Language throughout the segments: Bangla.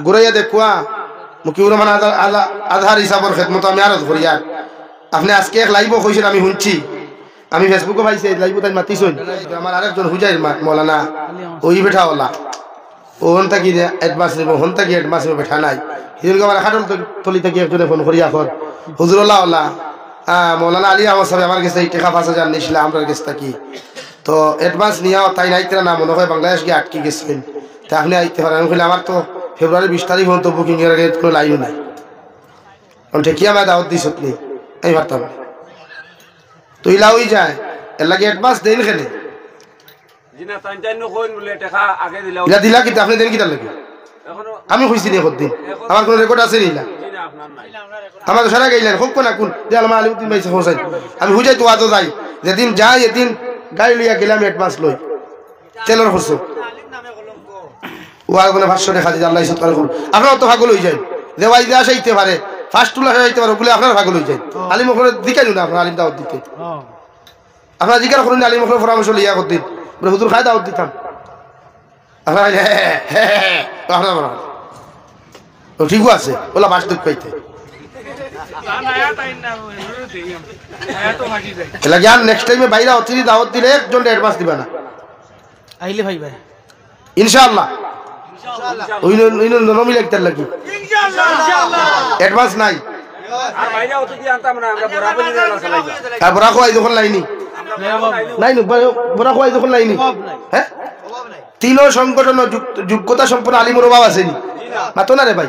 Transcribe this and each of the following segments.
ঘুরাইয়া দেখুয়া মুকিউর রহমান আজহার হিসাবর খেদমত আমি আরো করিয়া আপনি আজকে এক লাইভও কইছেন আমি শুনছি আমি ফেসবুকে পাইছি লাইভ তাই মাতিছুন আমার আরেকজন হুজাইর মৌলানা ওই বেঠা ওলা ও হন্তা কি অ্যাডভান্স নিব হন্তা কি অ্যাডভান্স নিব বেঠা নাই হিজুলকে আমার খাটল তলি থেকে একজনে ফোন করিয়া এখন হুজুরুল্লাহ ওলা মৌলানা আলী আমার সাহেব আমার কাছে টাকা 5,000 নিয়েছিল আমার কাছে কি তো অ্যাডভান্স নিয়েও তাই নাইতে না মনে হয় বাংলাদেশ গিয়ে আটকে গেছিলেন তা আপনি আইতে পারেন আমি বলি আমার তো ফেব্রুয়ারি 20 তারিখ পর্যন্ত বুকিং এর আগে কোনো লাইনও নাই ঠিকই আমার দাওয়াত দিস নি আমি ভাবতাম তুই লাউই যায় এর লাগে অ্যাডভান্স দেন খেলে দিলা কিন্তু আপনি দেন কিটা লাগে আমি খুঁজছি নি দিন আমার কোনো রেকর্ড আছে না আমার সারা গাইলেন হোক না কোন যে আলমা আলিমুদ্দিন ভাই হোসেন আমি হুজাই তো আজও যাই যেদিন যাই এদিন গাড়ি লইয়া গেলাম অ্যাডভান্স লই তেলের খরচ ও আর কোনো ভাষ্য দেখা দিতে আল্লাহ ইসত করে আপনারা তো ভাগল হয়ে যায় দেওয়াই দেওয়া আসতে পারে ফার্স্ট তুলা যাইতে পারে বলে আপনারা ভাগল হয়ে যায় আলিম ওখানে দিকাই না আপনার আলিম দাওয়াত দিতে আপনারা জিজ্ঞাসা করুন আলিম ওখানে পরামর্শ লইয়া করতেন বলে হুজুর খাই দাওয়াত দিতাম আপনারা আপনারা ঠিকও আছে ওলা বাস দুঃখ পাইতে নেক্সট টাইমে বাইরে অতিথি দাওয়াত দিলে একজন অ্যাডভান্স দিবা না আইলে ভাই ভাই ইনশাআল্লাহ ওই নমিল একটার লাগি অ্যাডভান্স নাই আর বাইরে অতিথি আনতাম না আমরা বরাবর আর বরা কোয়াই যখন লাইনি নাই বরা কোয়াই যখন লাইনি হ্যাঁ তিনও সংগঠন যোগ্যতা সম্পন্ন আলিমুর অভাব আছে নি মাতো না রে ভাই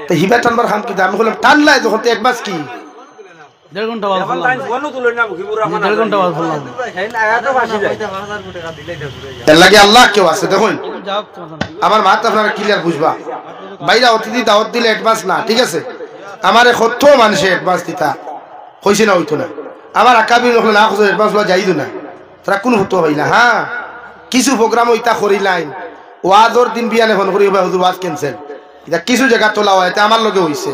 তো হিবা টানবার খাম কি আমি বললাম টানলাই যখন তো একবাস কি 1.5 ঘন্টা বাদ বললাম এর লাগে আল্লাহ কেউ আছে দেখুন আমার মাত আপনারা ক্লিয়ার বুঝবা বাইরে অতিথি দাওয়াত দিলে অ্যাডভান্স না ঠিক আছে আমারে কত মানুষে অ্যাডভান্স দিতা কইছে না হইতো না আমার আকাবি নকলে না কইছে অ্যাডভান্স লওয়া যাইতো না তারা কোন হতো হয় না হ্যাঁ কিছু প্রোগ্রাম ওইটা করিলাইন ওয়াজর দিন বিয়ানে ফোন করি হুজুর ওয়াজ ক্যান্সেল এটা কিছু জায়গা তোলা হয় এটা আমার লগে হইছে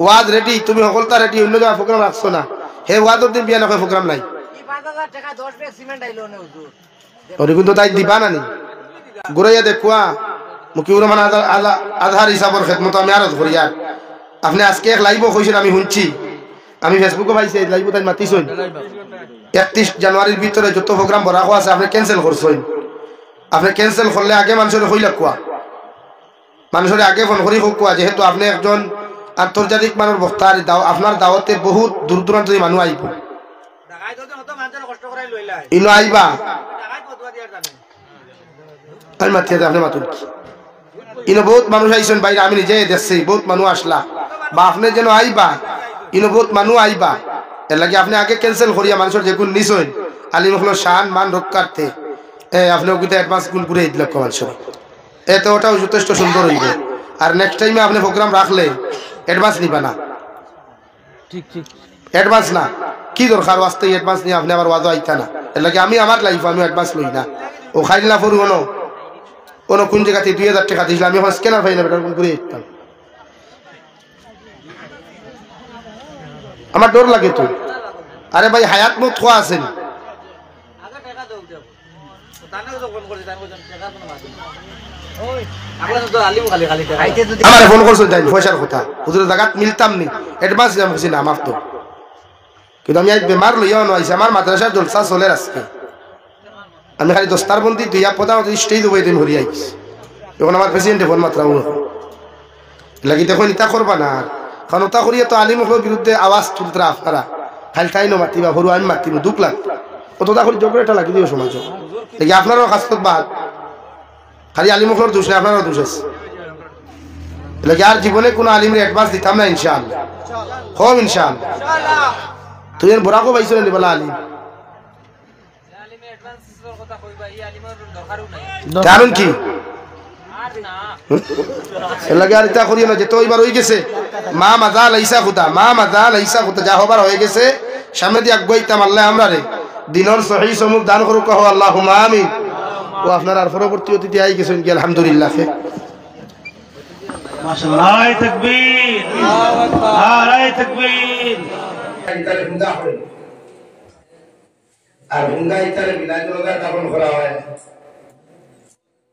ওয়াজ রেডি তুমি সকলটা রেডি অন্য জায়গা প্রোগ্রাম রাখছো না হে ওয়াজর দিন বিয়ানে কই প্রোগ্রাম নাই 5000 টাকা 10 ব্যাগ সিমেন্ট আইলো না হুজুর ওরে কিন্তু তাই দিবা না নি ঘুরাইয়া দেখুয়া মুকিউর রহমান আজহার হিসাবর খেদমত আমি আরো করিয়া আপনি আজকে এক লাইভও কইছেন আমি শুনছি আমি ফেসবুকে পাইছি লাইভ তাই মাতিছুন 31 জানুয়ারির ভিতরে যত প্রোগ্রাম বড় আছে আপনি ক্যান্সেল করছেন আপনি ক্যান্সেল করলে আগে মানুষের কইলা কোয়া মানুষের আগে ফোন করি হোক কোয়া যেহেতু আপনি একজন আন্তর্জাতিক মানের বক্তা আপনার দাওয়াতে বহুত দূর দূরান্ত মানুষ আইব ইনো আইবা আমি মাতি আপনি মাতুন ইনো বহুত মানুষ আইসেন বাইরে আমি নিজে দেখছি বহুত মানুষ আসলা বা আপনি যেন আইবা ইনো বহুত মানুষ আইবা এর লাগে আপনি আগে ক্যান্সেল করিয়া মানুষের যেগুন নিছেন আলিম হলো শান মান রক্ষার্থে আপনি ওগুলো অ্যাডভান্স গুণ করে দিল মানুষের এতে ওটাও যথেষ্ট সুন্দর হইবে আর নেক্সট টাইমে আপনি প্রোগ্রাম রাখলে অ্যাডভান্স নিবা না ঠিক ঠিক অ্যাডভান্স না কি দরকার ওয়াস্তে অ্যাডভান্স নিয়ে আপনি আবার ওয়াজও আইতা না এর লাগে আমি আমার লাইফ আমি অ্যাডভান্স লই না ও খাইলা ফরু কোনো কোন জায়গাতে 2000 টাকা দিয়েছিলাম আমি এখন স্ক্যানার পাই না বেটার কোন করে দিতাম আমার ডর লাগে তো আরে ভাই হায়াত মত খোয়া আছেন আমার ফোন করছেন তাই পয়সার কথা হুজুরের জায়গাত মিলতাম নি অ্যাডভান্স দিলাম কিছু না মাফ তো কিন্তু আমি আজ বেমার লইয়াও নইছি আমার মাদ্রাসার জলসা চলে আজকে আমি খালি দস্তার বন্দি দুইয়া প্রধানমন্ত্রী স্টেজ দেবো এদিন হরিয়া আইছি এখন আমার প্রেসিডেন্টে ফোন মাত্রা লাগি দেখুন ইতা করবা না কারণ ওটা করিয়া তো আলিমের বিরুদ্ধে আওয়াজ তুলতে আপনারা খালি তাই মাতিবা হরু আমি মাতিব 2 লাখ অতটা করে জোর এটা লাগি দিও সমাজ দেখি আপনারও কাজ বাদ খালি আলিমুখর দোষ নেই আপনারও দোষ আছে লাগে আর জীবনে কোনো আলিমের অ্যাডভান্স দিতাম না ইনশাআল্লাহ হোম ইনশাআল্লাহ তুই বড়াকো পাইছিল নি বলা আলিম কারণ কি লাগে আর ইতা করিও না যে তো এবার হয়ে গেছে মা মাজা লাইসা খুদা যা হবার হয়ে গেছে সামনে দিয়ে আগুয়াইতাম আল্লাহ আমরা রে দিনের সহি সমুখ দান করুক কহ আল্লাহুম্মা আমিন ও আপনার আর পরবর্তী অতিথি আই গেছেন কি আলহামদুলিল্লাহ মাশাআল্লাহ নারে তাকবীর নারে তাকবীর আর হুঙ্গা ইতারে বিলাজনগা তখন করা হয়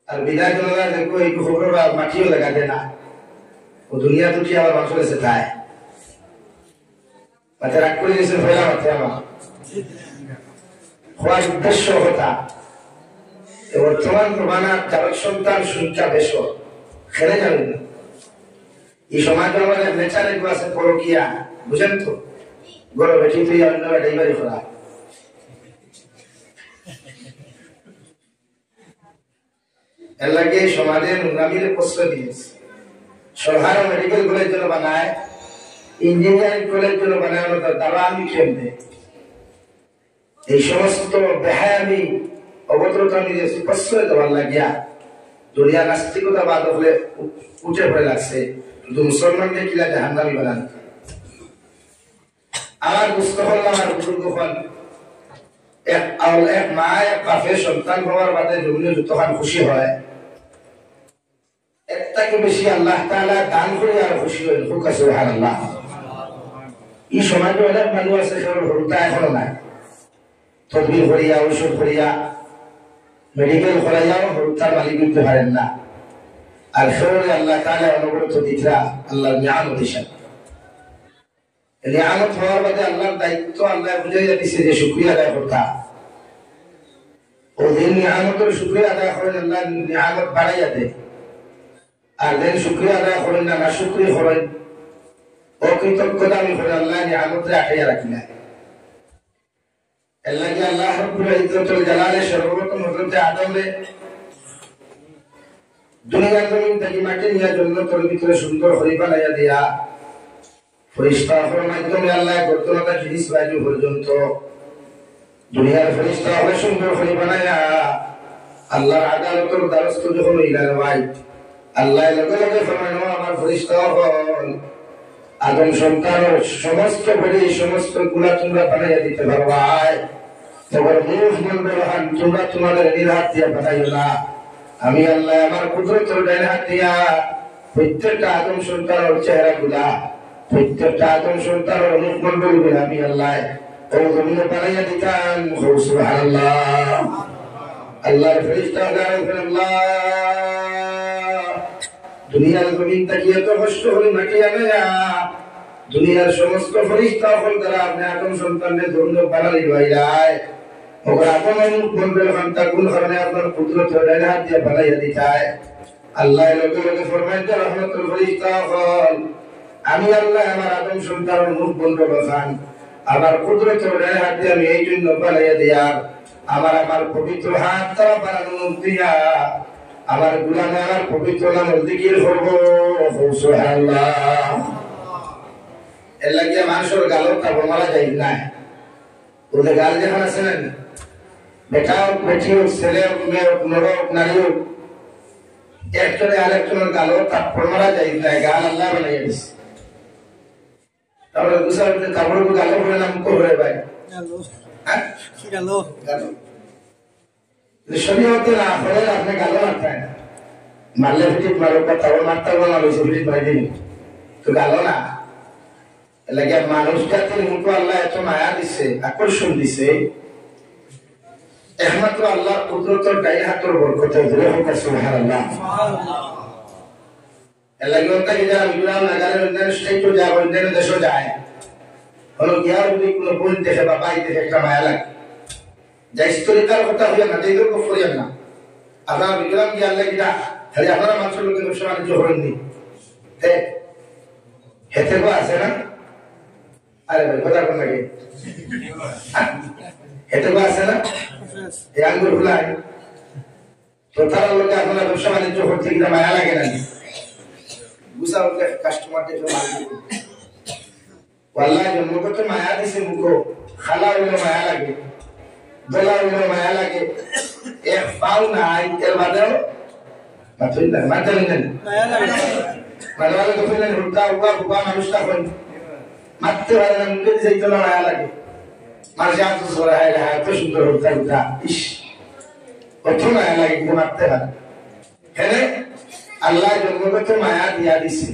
আর বিদায় জনতা দেখো এই খবর মাটিও লাগাতে না ও দুনিয়া তো কি আবার মানুষ এসে যায় মাথা রাগ করে দিয়েছে ফেলা মাথা আমার হওয়ার উদ্দেশ্য হতা বর্তমান প্রমাণার যার সন্তান সংখ্যা বেশ খেলে যাবেন না এই সমাজ আমাদের নেচার এগুলো আছে পরকিয়া বুঝেন তো গরম বেটি তুই অন্য ডেলিভারি করা এর লাগে সমাজের নোংরামির প্রশ্রয় দিয়েছে সরকার মেডিকেল কলেজ জন্য বানায় ইঞ্জিনিয়ারিং কলেজ জন্য বানায় দাবা আমি কেমনে এই সমস্ত বেহায়ামি অবতরতা নিজে প্রশ্রয় দেওয়ার লাগিয়া দুনিয়া নাস্তিকতা বাদ হলে উঠে পড়ে লাগছে কিন্তু মুসলমানকে কিলা জাহান্নামী বানান আমার বুঝতে হল আমার বুজুর্গ হল এক মা এক বাপে সন্তান হওয়ার বাদে জমিনে যতক্ষণ খুশি হয় একটাকে বেশি আল্লাহ তাআলা দান করে আর খুশি হয় হুকা সুবহানাল্লাহ এই সমাজে অনেক মানুষ আছে সেগুলো হরুতা এখনো নাই তদবির করিয়া ঔষধ করিয়া মেডিকেল করাইয়াও হরুতার মালিক করতে পারেন না আর সেগুলো আল্লাহ তাআলা অনুগ্রহ দিতরা আল্লাহর নিয়ামত হিসাবে নিয়ামত হওয়ার বাদে আল্লাহর দায়িত্ব আল্লাহ বুঝাইয়া দিছে যে শুকরিয়া আদায় করতা ওদের নিয়ামতের শুকরিয়া আদায় করেন আল্লাহ নিয়ামত বাড়াইয়া দেয় আর দেন শুকরিয়া আদায় করেন না শুকরিয়া করেন অকৃতজ্ঞতা আমি করেন আল্লাহ নিয়ামতরে আটাইয়া রাখি না এর লাগে আল্লাহ রাব্বুল ইজ্জতুল জালালে সর্বপ্রথম হযরতে আদমরে দুনিয়ার জমিন থেকে মাটি নিয়ে জান্নাতের ভিতরে সুন্দর করে বানাইয়া দিয়া ফেরেশতাদের মাধ্যমে আল্লাহ বর্তমানটা জিনিস বাজু পর্যন্ত দুনিয়ার ফেরেশতা হলে সুন্দর করে বানায়া আল্লাহর আদালতের দ্বারস্থ যখন ইলার ভাই আল্লাহ লগে লগে ফরমানো আমার ফেরেশতা হল আদম সন্তানের সমস্ত বডি সমস্ত গুলা তোমরা বানাইয়া দিতে পারবাই তোমার মুখ মন্ডল হাত তোমরা তোমাদের নিরাত দিয়া বানাইও না আমি আল্লাহ আমার কুদরতের ডান হাত দিয়া প্রত্যেকটা আদম সন্তানের চেহারা গুলা প্রত্যেকটা আদম সন্তানের মুখ মন্ডল গুলা আমি আল্লাহ ও জমিনে বানাইয়া দিতাম সুবহানাল্লাহ আল্লাহর ফেরেশতা আল্লাহ দুনিয়ার জমিন থেকে এত কষ্ট করে মাটি আনায়া দুনিয়ার সমস্ত ফেরেশতা হল দ্বারা আপনি আদম সন্তানদের ধন্য বানালি ভাইরায় ওরা আপন মন্ডল খান্তা কোন কারণে আপনার কুদরত ডান হাত দিয়ে বানাইয়া দিতায় আল্লাহ লগে লগে ফরমায় যে রহমতুল ফেরেশতা হল আমি আল্লাহ আমার আদম সন্তানের মুখ বন্ধ রাখান আমার কুদরত ডান হাত দিয়ে আমি এই জন্য বানাইয়া দিয়ার আমার পবিত্র হাত তারা বানানো দিয়া আমার গুলামে আমার পবিত্র নামের জিকির করবো সুবহানাল্লাহ এর লাগে মানুষের গালত তা বলা যায় না ওদের গাল যখন আছে না বেটা হোক বেটি হোক ছেলে হোক মেয়ে হোক নর হোক নারী হোক একজনে আরেকজনের গালত তা বলা যায় না গাল আল্লাহ বানাইয়া দিছে তাহলে বুঝা উঠলে তারপরে গালো করে নাম করে ভাই গালো গালো শরীয়তে না পড়ে আপনি গালো মারতেন মারলে ফিটিক মারো কথা মারতে হবে না বেশি ফিটিক মারি দিন তো গালো না লাগে মানুষ জাতির মুখে আল্লাহ এত মায়া দিছে আকর্ষণ দিছে একমাত্র আল্লাহর কুদরতের ডাইন হাতের বরকতে ধরে হোক সুবহানাল্লাহ এর লাগে ওটা কি যারা বিরাম নাগালের অন্যান্য স্টেটও যায় অন্যান্য দেশও যায় হলো গিয়া যদি কোনো বোন দেখে বা ভাই দেখে একটা মায়া লাগে যাই স্তরিতার কথা হইয়া না যাইদের করিয়া না আপনারা বিক্রম গিয়ে আল্লাহ কিনা খালি আপনারা মানুষের লোকের ব্যবসা বাণিজ্য করেননি হেতে আছে না আরে ভাই কথা কোন লাগে হেতে আছে না এই আঙ্গুর ফুলাই তো তারা লোকে আপনারা ব্যবসা বাণিজ্য করতে কিনা মায়া লাগে না বুঝা উঠলে কাস্টমার দেখে মাল দিবে ওয়াল্লাহ জন্মগত মায়া দিছে মুখো খালা হইলে মায়া লাগে দোলা হইলে মায়া লাগে এক পাও নাই এর বাদেও মাথুই না মাথুই না মায়া লাগে মানবালে তো ফেলেন হুড়তা উবা বুবা মানুষটা হন মারতে পারে না মুখে যাইতে না মায়া লাগে মানুষ এত সরা হয় এত সুন্দর হুড়তা হুড়তা ইস কত মায়া লাগে কিন্তু মারতে পারে হ্যাঁ আল্লাহ জন্মগত মায়া দিয়া দিছে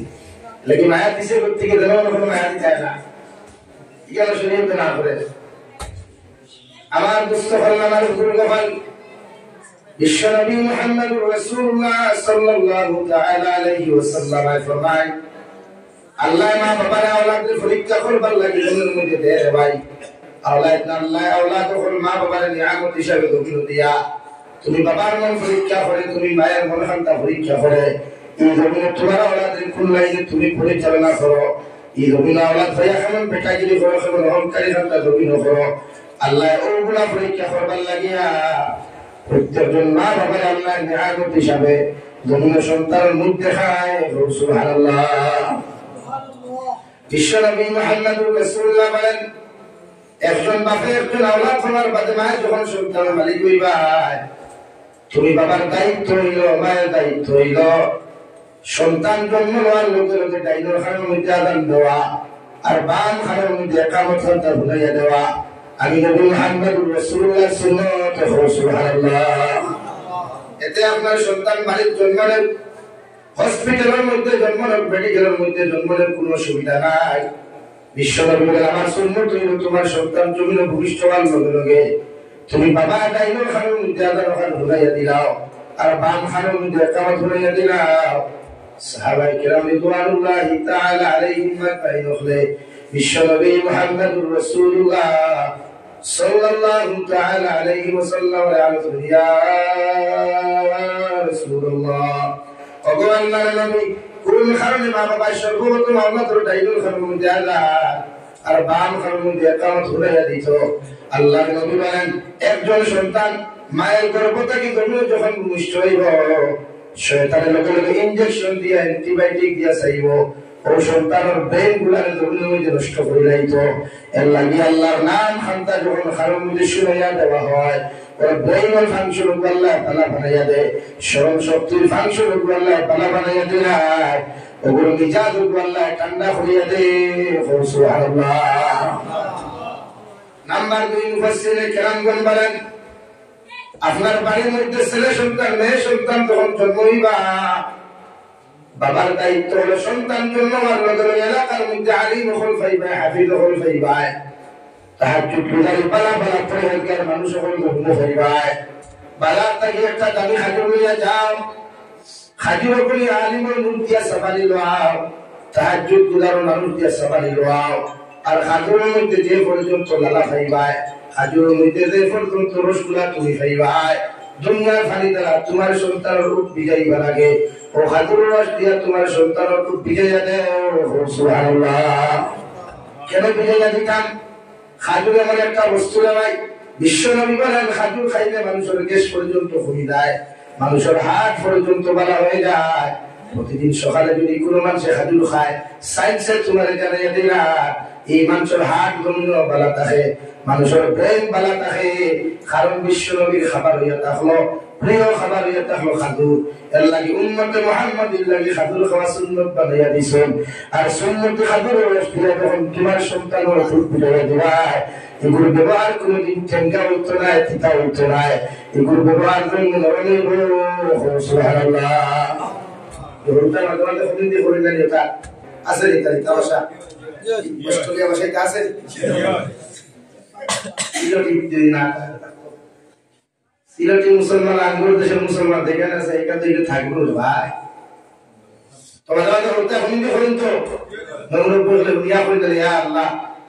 লেকিন মায়া দিছে করতে গিয়ে যেন কোনো মায়া দিতে না এখানে শরীয়তে না করে আমার দুস্থ হল আমার বুজুর্গ হল বিশ্বনবী মুহাম্মদুর রাসূলুল্লাহ সাল্লাল্লাহু তাআলা আলাইহি ওয়াসাল্লাম ফরমায় আল্লাহ মা বাবার আওলাদের পরীক্ষা করবার লাগি দুনিয়ার মধ্যে দেয় ভাই আওলাদ না আল্লাহ আওলাদ হল মা বাবার নিয়ামত হিসাবে দক্ষিণ দিয়া তুমি বাবার মন পরীক্ষা করে তুমি মায়ের মন খান্তা পরীক্ষা করে এই জমিনে তোমার আওলাদের কোন লাইনে তুমি পরিচালনা করো এই জমিনে আওলাদ ভাইয়া কেমন বেটাগিরি করো কেমন অহংকারী খান্তা দক্ষিণ করো আল্লাহ ওগুলা পরীক্ষা করবার লাগিয়া প্রত্যেকজন মা বাবার আল্লাহ নিয়ামত হিসাবে জমিনে সন্তানের মুখ দেখায় সুবহানাল্লাহ বিশ্বনবী মুহাম্মদুর রাসূলুল্লাহ বলেন একজন বাপে একজন আওলাদ হওয়ার বাদে মায়ের যখন সন্তানের মালিক হইবা তুমি বাবার দায়িত্ব হইল মায়ের দায়িত্ব হইল সন্তান জন্ম নেওয়ার লোকের লোকে ডাইনোর খানের মধ্যে আদান দেওয়া আর বাম খানের মধ্যে একামত খান্তা ভুলাইয়া দেওয়া আমি নবী মুহাম্মদুর রাসূলুল্লাহ সুন্নাত সুবহানাল্লাহ এতে আপনার সন্তান মালিক জন্ম নেন হসপিটালের মধ্যে জন্ম নেন মেডিকেলের মধ্যে জন্ম নেন কোনো সুবিধা নাই বিশ্বনবী বলেন আমার সুন্নাত হইল তোমার সন্তান জমিনে ভূমিষ্ঠবান লগে লগে তুমি বাবা ডাইনোর খানের মধ্যে আদান খান ভুলাইয়া দিলাও আর বাম খানের মধ্যে একামত ভুলাইয়া দিলাও সাহাবায়ে কেরাম রিদওয়ানুল্লাহি তাআলা আলাইহিম মাতাইনখলে বিশ্বনবী মুহাম্মদুর রাসূলুল্লাহ সাল্লাল্লাহু তাআলা আলাইহি ওয়াসাল্লাম ইয়া রাসূলুল্লাহ আল্লাহর নবী কোন কারণে মা বাবা সর্বপ্রথম আল্লাহ তোর ডাইনুল খানের মধ্যে আল্লাহ আর বাম খানের মধ্যে একামত ভুলাইয়া দিত আল্লাহর নবী বলেন একজন সন্তান মায়ের গর্ভ থেকে জন্মে যখন ভূমিষ্ঠ হইব শয়তানের লগে লগে ইনজেকশন দিয়া অ্যান্টিবায়োটিক দিয়া চাইব ও সন্তানের ব্রেন গুলারে জমিনের মধ্যে নষ্ট করে লাইত এর লাগি আল্লাহর নাম খান্তা যখন খানের মধ্যে শুনাইয়া দেওয়া হয় ওর ব্রেইনের ফাংশন আল্লাহ তাআলা বানাইয়া দেয় স্মরণ শক্তির ফাংশন আল্লাহ তাআলা বানাইয়া দেয় ওগুলো মিজাজ আল্লাহ ঠান্ডা করিয়া দেয় সুবহানাল্লাহ নাম্বার 2 মুফাসসিরে কেরামগণ বলেন আপনার বাড়ির মধ্যে ছেলে সন্তান মেয়ে সন্তান যখন জন্ম হইবা বাবার দায়িত্ব হলো সন্তান জন্ম হওয়ার লগে লগে এলাকার মধ্যে আলিম হল পাইবা হাফিজ হল পাইবা তাহাজ্জুদ গুজারি বালা বালা পড়ে মানুষ হল ঘুম পাইবা বালা তাকে একটা দামি হাজুর লইয়া যাও হাজুর করি আলিমের মুখ দিয়া সাবালি লও তাহাজ্জুদ গুজার মানুষ দিয়া সাবালি লও আর হাজুরের মধ্যে যে পর্যন্ত লালা পাইবা হাজুরের মধ্যে যে পর্যন্ত রসগুলা তুমি পাইবা দুনিয়ার ফানি দ্বারা তোমার সন্তানের রূপ বিজয়ীবা লাগে ও হাজুরের রস দিয়া তোমার সন্তানের রূপ বিজয়া দেও সুবহানাল্লাহ কেন বিজয়া দিতাম খাজুর এমন একটা বস্তু নাই বিশ্বনবী বলেন খাজুর খাইলে মানুষের গ্যাস পর্যন্ত কমে যায় মানুষের হার্ট পর্যন্ত ভালো হয়ে যায় প্রতিদিন সকালে যদি কোনো মানুষ খাজুর খায় সাইন্সে তোমার জানাইয়া দিলা এই মানুষের হার্ট গমন ভালো থাকে মানুষের ব্রেন ভালো থাকে কারণ বিশ্বনবীর খাবার হইয়া থাকলো প্রিয় খাবার হইয়া থাকলো খাজুর এর লাগি উম্মতে মুহাম্মাদির লাগি খাজুর খাওয়া সুন্নাত বানাইয়া দিছেন আর সুন্নতে খাজুরের রস দিয়ে যখন তোমার সন্তানের ফুল পিটাইয়া দিবাই এগুলো ব্যবহার কোনোদিন ঠেঙ্গা হইতো না তিতা হইতো না এগুলো ব্যবহার জন্য নরমে সুবহানাল্লাহ এগুলোটা মাঝে মাঝে দিয়ে করে জানি ওটা আছে ইতালিতে ভাষা অস্ট্রেলিয়া ভাষায় আছে সিলেটি মুসলমান আঙ্গুর দেশের মুসলমান দেখে না এখান থেকে থাকবো ভাই তোমাদের হতে হিন্দি করেন তো নমরূপ বললে ইয়া করে দিলে ইয়া আল্লাহ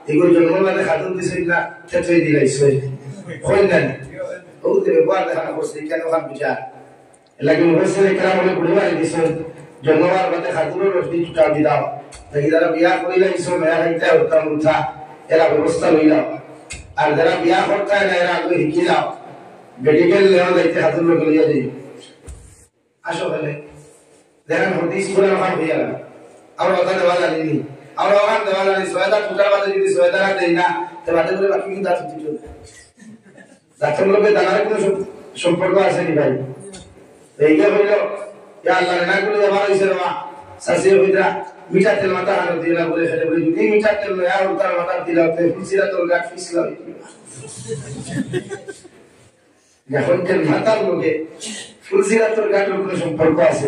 এগুলো জন্ম মানে খাতুন দিছে না থেতই দিলাইছে কই না ও দেবে বাদ দেখা করছে কেন খান বিচার লাগি মুফাসসির کرام বলে বুড়াই দিছেন জন্মবার বাদে খাতুনের রসদি চুটা দি দাও তাই যারা বিয়া করিলাইছো মেয়া হইতা উত্তম উঠা এরা ব্যবস্থা লইলাও আর যারা বিয়া করতে না এরা আগে হিকি যাও মেডিকেল নেওয়া যাইতে হাতুর লোক লইয়া যাই আসো বলে দেখেন হদিস করে আমার হইয়া গেল আমরা কথা দেওয়া জানিনি আমরা ওখান দেওয়া জানি সয়দা টুটার বাদে যদি সয়দা না দেই না তো বাদে করে বাকি কিন্তু দাঁত উঠে চলে দাঁতের লোকে দানার কোনো সম্পর্ক আছে নি ভাই এইটা হইল ইয়া আল্লাহ না করে আমার হইছে না সাসি হইরা মিঠা তেল মাথা হানো দিলা বলে খেলে বলে যদি মিঠা তেল নয়া উতার মাথা দিলা তে ফিসিরা তোর গাট ফিসলা এখন তেল মাথার লোকে ফুলসিরা তোর গাটের কোনো সম্পর্ক আছে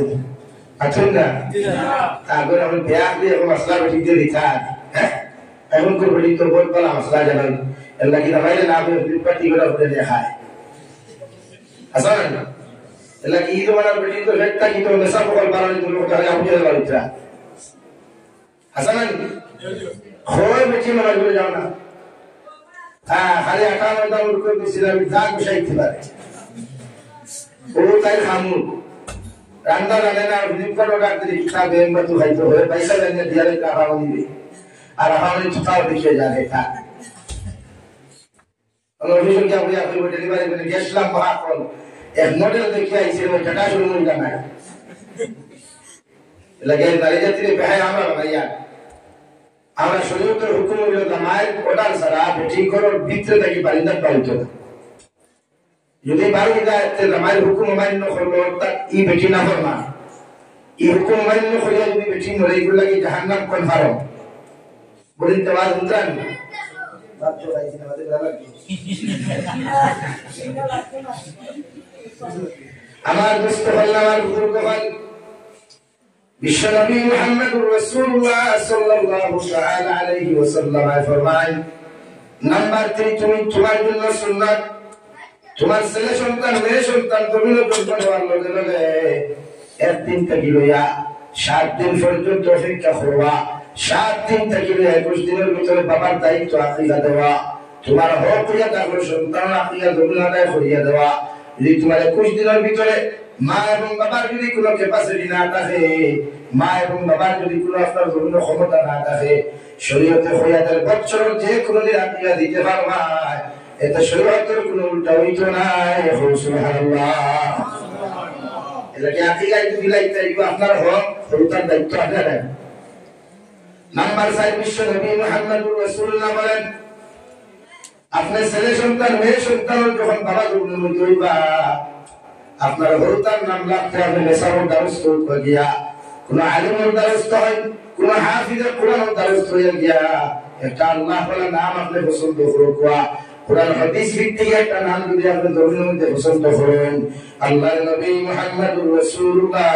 আছেন না তারপরে আমি ব্যাগ দিয়ে এখন মশলা বেটি দিয়ে দিতা হ্যাঁ এখন করে বেটি তোর বল পালা মশলা জানাই এর লাগি না বাইরে না হবে ফ্লিপকার্ট টিকটা করে দেখায় আসলে না এলা কি তোমার বেটি তো একটা কি তো মেসা বল বানানি তুমি তারে আপনি বাড়িটা হাসান খোয় বেটি মারা করে যাও না হ্যাঁ খালি 58 দাম করে দিছিলাম যা বসাইতে পারে ও তাই খামু রান্না রান্না না বিপদ ডাক দিই খাবে মত খাইতে হয় পয়সা দেন দিয়ালে টাকা দিবে আর আমাদের টাকাও দিতে যায় এটা আমরা ভিশন কে বুঝা করে ডেলিভারি করে গেছলাম মহাকল এক মডেল দেখে আইছে ওই টাকা শুরু হই না লাগে তারে যাত্রী ভাই আমরা ভাইয়া আমরা শরীয়তের হুকুম হলো জামাই ওটার সারা ঠিক করো ভিতরে থাকি বারিন্দা পাইতো যদি বাড়ি যায় তে জামাই হুকুম মান্য করলো তা ই বেটি না ফরমা ই হুকুম মান্য করলে যদি বেটি মরে এগুলো লাগি জাহান্নাম কনফার্ম বলেন তো আজ উত্তরান বাপ তো গাইছি না আমাদের ভালো লাগে আমার দোস্ত বললাম আমার বুজুর্গ ভাই বিশ্বনবী মুহাম্মদুর রাসূলুল্লাহ সাল্লাল্লাহু তাআলা আলাইহি ওয়াসাল্লাম ফরমায় নাম্বার 3 তুমি তোমার জন্য সুন্নাত তোমার ছেলে সন্তান মেয়ে সন্তান তুমি যখন হওয়ার লগে লগে একদিন থেকে লইয়া 7 দিন পর্যন্ত অপেক্ষা করবা 7 দিন থেকে 21 দিনের ভিতরে বাবার দায়িত্ব আকিকা দেওয়া তোমার হক হইয়া থাকলে সন্তান আকিকা জমিন আদায় করিয়া দেওয়া যদি তোমার 21 দিনের ভিতরে মা এবং বাবার যদি কোনো ক্যাপাসিটি না থাকে মা এবং বাবার যদি কোনো আপনার জমিন ক্ষমতা না থাকে শরীয়তে হইয়াদের বছর যে কোনো দিন আকিকা দিতে পারবা এটা শরীয়তের কোনো উল্টা হইতো না সুবহানাল্লাহ এটাকে আকিকা দিলাইতে আপনার হক সন্তান দায়িত্ব আপনার নাম্বার 4 বিশ্ব নবী মুহাম্মদুর রাসূলুল্লাহ বলেন আপনার ছেলে সন্তান মেয়ে সন্তান যখন বাবা জমিনের মধ্যে হইবা আপনার হরতার নাম লাগতে হবে মেসারুর দ্বারস্থ হইয়া গিয়া কোন আলিমের দ্বারস্থ হয় কোন হাফিজের কোরআনের দ্বারস্থ হইয়া গিয়া একটা আল্লাহ বলা নাম আপনি পছন্দ করুকা কোরআন হাদিস ভিত্তিক একটা নাম যদি আপনি জমিনের মধ্যে পছন্দ করেন আল্লাহর নবী মুহাম্মদুর রাসূলুল্লাহ